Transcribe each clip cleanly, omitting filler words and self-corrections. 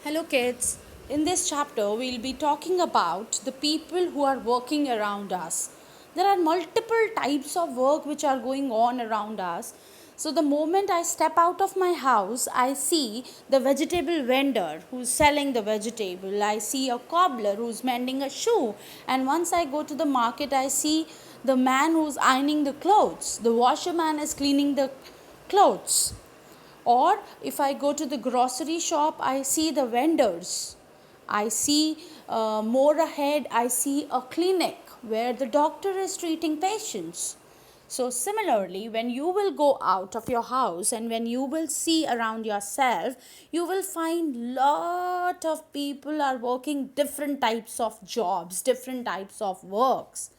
Hello, kids. In this chapter, we'll be talking about the people who are working around us. There are multiple types of work which are going on around us. So, the moment I step out of my house, I see the vegetable vendor who's selling the vegetable. I see a cobbler who's mending a shoe. And once I go to the market, I see the man who's ironing the clothes. The washerman is cleaning the clothes. Or if I go to the grocery shop, I see the vendors. I see more ahead, I see a clinic where the doctor is treating patients. So, similarly, when you will go out of your house and when you will see around yourself, you will find lot of people are working different types of jobs, different types of works.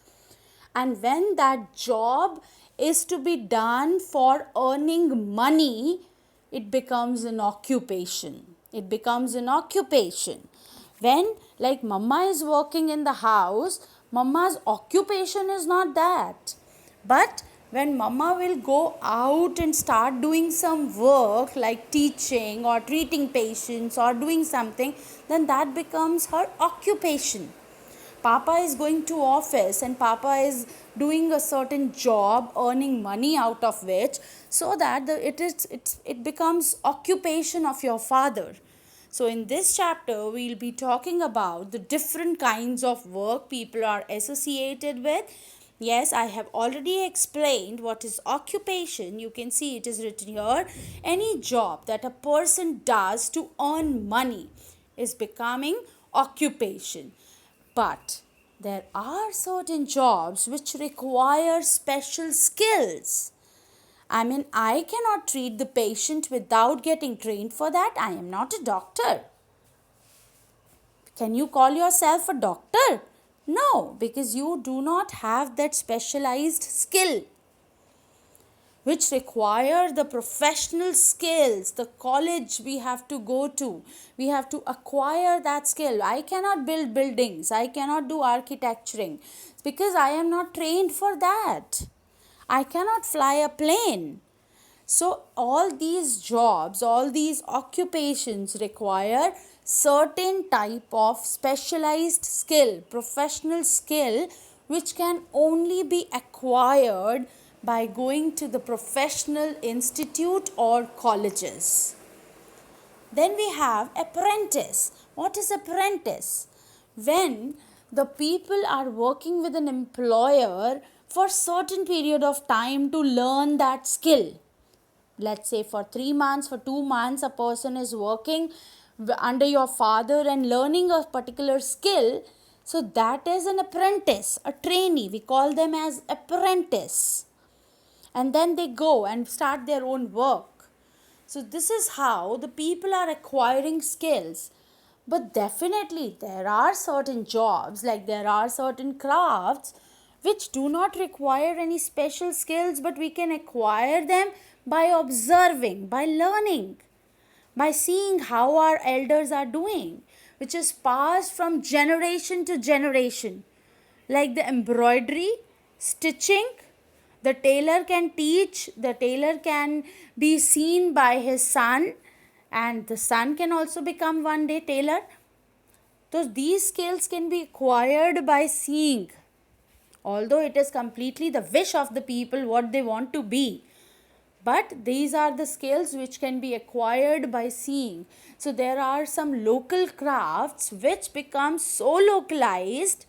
And when that job is to be done for earning money, it becomes an occupation. It becomes an occupation. When, like, mama is working in the house, mama's occupation is not that. But when mama will go out and start doing some work like teaching or treating patients or doing something, then that becomes her occupation. Papa is going to office and papa is doing a certain job, earning money out of which, so that it becomes occupation of your father. So in this chapter we'll be talking about the different kinds of work people are associated with. Yes, I have already explained what is occupation. You can see it is written here. Any job that a person does to earn money is becoming occupation. But there are certain jobs which require special skills. I mean, I cannot treat the patient without getting trained for that. I am not a doctor. Can you call yourself a doctor? No, because you do not have that specialized skill which require the professional skills, the college we have to go to. We have to acquire that skill. I cannot build buildings. I cannot do architecturing because I am not trained for that. I cannot fly a plane. So all these jobs, all these occupations require certain type of specialized skill, professional skill, which can only be acquired by going to the professional institute or colleges. Then we have apprentice. What is apprentice? When the people are working with an employer for certain period of time to learn that skill. Let's say for 3 months, for 2 months, a person is working under your father and learning a particular skill. So that is an apprentice, a trainee. We call them as apprentice. And then they go and start their own work. So this is how the people are acquiring skills. But definitely there are certain jobs, like there are certain crafts which do not require any special skills, but we can acquire them by observing, by learning, by seeing how our elders are doing, which is passed from generation to generation. Like the embroidery, stitching, the tailor can teach, the tailor can be seen by his son, and the son can also become one day tailor. So these skills can be acquired by seeing, although it is completely the wish of the people what they want to be. But these are the skills which can be acquired by seeing. So there are some local crafts which become so localized.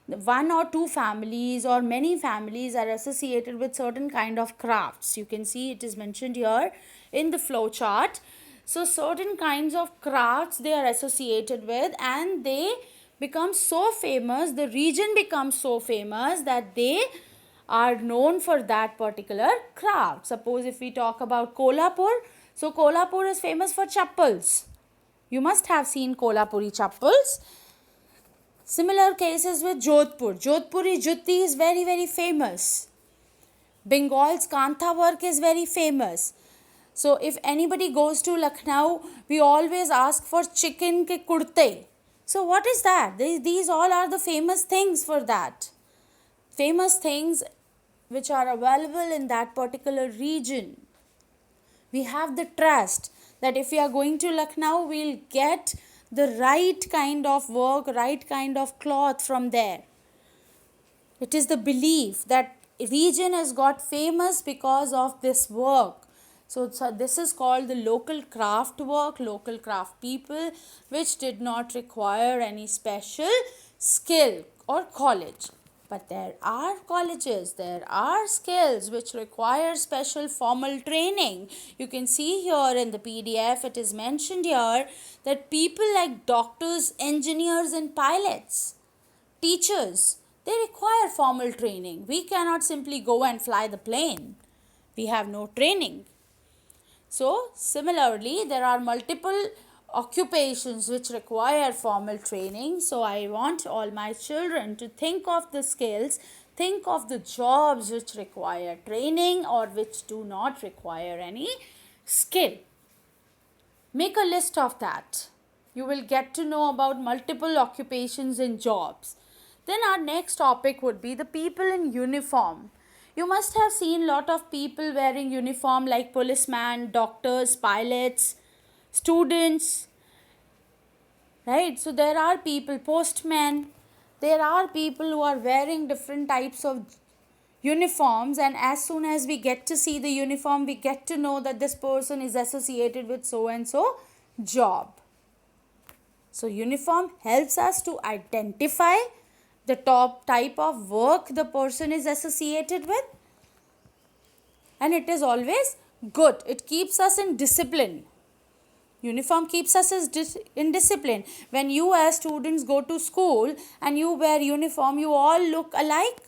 One or two families or many families are associated with certain kind of crafts. You can see it is mentioned here in the flow chart. So certain kinds of crafts they are associated with, and they become so famous, the region becomes so famous that they are known for that particular craft. Suppose if we talk about Kolhapur, so Kolhapur is famous for chappals. You must have seen Kolhapuri chappals. Similar cases with Jodhpur. Jodhpuri Jutti is very, very famous. Bengal's Kantha work is very famous. So if anybody goes to Lucknow, we always ask for chicken ke kurte. So what is that? These all are the famous things for that. Famous things which are available in that particular region. We have the trust that if we are going to Lucknow, we'll get the right kind of work, right kind of cloth from there. It is the belief that region has got famous because of this work. So this is called the local craft work, local craft people, which did not require any special skill or college. But there are colleges, there are skills which require special formal training. You can see here in the PDF, it is mentioned here that people like doctors, engineers, and pilots, teachers, they require formal training. We cannot simply go and fly the plane. We have no training. So, similarly, there are multiple occupations which require formal training. So, I want all my children to think of the skills, think of the jobs which require training or which do not require any skill. Make a list of that. You will get to know about multiple occupations and jobs. Then our next topic would be the people in uniform. You must have seen lot of people wearing uniform like policemen, doctors, pilots, students, right? So there are people, postmen, there are people who are wearing different types of uniforms, and as soon as we get to see the uniform, we get to know that this person is associated with so and so job. So uniform helps us to identify the top type of work the person is associated with, and it is always good. It keeps us in discipline. Uniform keeps us in discipline. When you as students go to school and you wear uniform, you all look alike.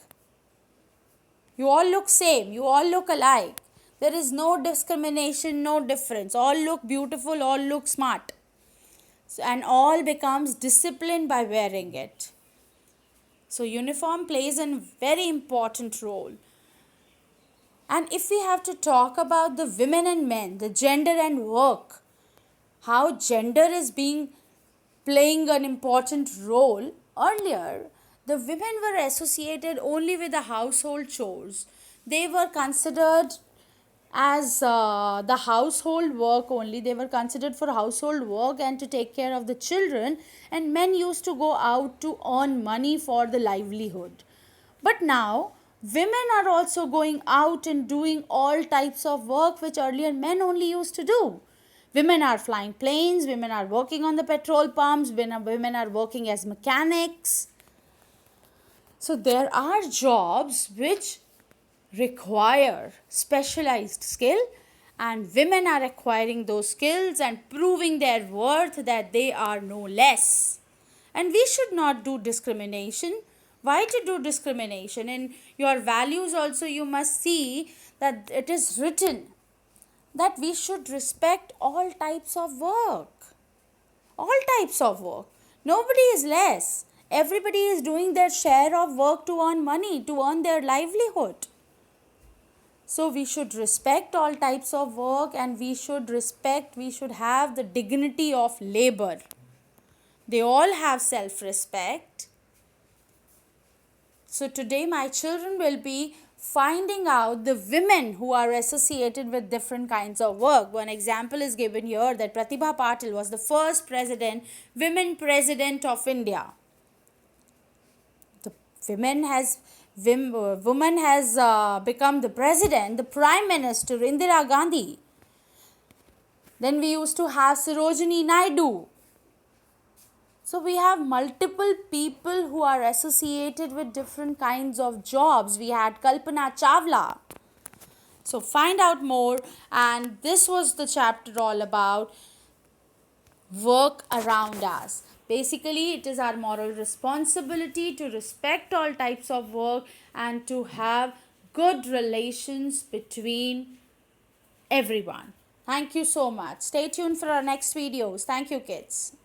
You all look same. You all look alike. There is no discrimination, no difference. All look beautiful, all look smart. So, and all becomes disciplined by wearing it. So uniform plays a very important role. And if we have to talk about the women and men, the gender and work, how gender is playing an important role, earlier the women were associated only with the household chores. They were considered as the household work only. They were considered for household work and to take care of the children, and men used to go out to earn money for the livelihood. But now women are also going out and doing all types of work which earlier men only used to do. Women are flying planes, women are working on the petrol pumps, women are working as mechanics. So there are jobs which require specialized skill, and women are acquiring those skills and proving their worth that they are no less. And we should not do discrimination. Why to do discrimination? In your values also you must see that it is written that we should respect all types of work. All types of work. Nobody is less. Everybody is doing their share of work to earn money, to earn their livelihood. So we should respect all types of work, and we should have the dignity of labor. They all have self-respect. So today my children will be finding out the women who are associated with different kinds of work. One example is given here that Pratibha Patil was the first women president of India. The woman has become the president, the prime minister, Indira Gandhi. Then we used to have Sarojini Naidu. So we have multiple people who are associated with different kinds of jobs. We had Kalpana Chawla. So find out more, and this was the chapter all about work around us. Basically, it is our moral responsibility to respect all types of work and to have good relations between everyone. Thank you so much. Stay tuned for our next videos. Thank you, kids.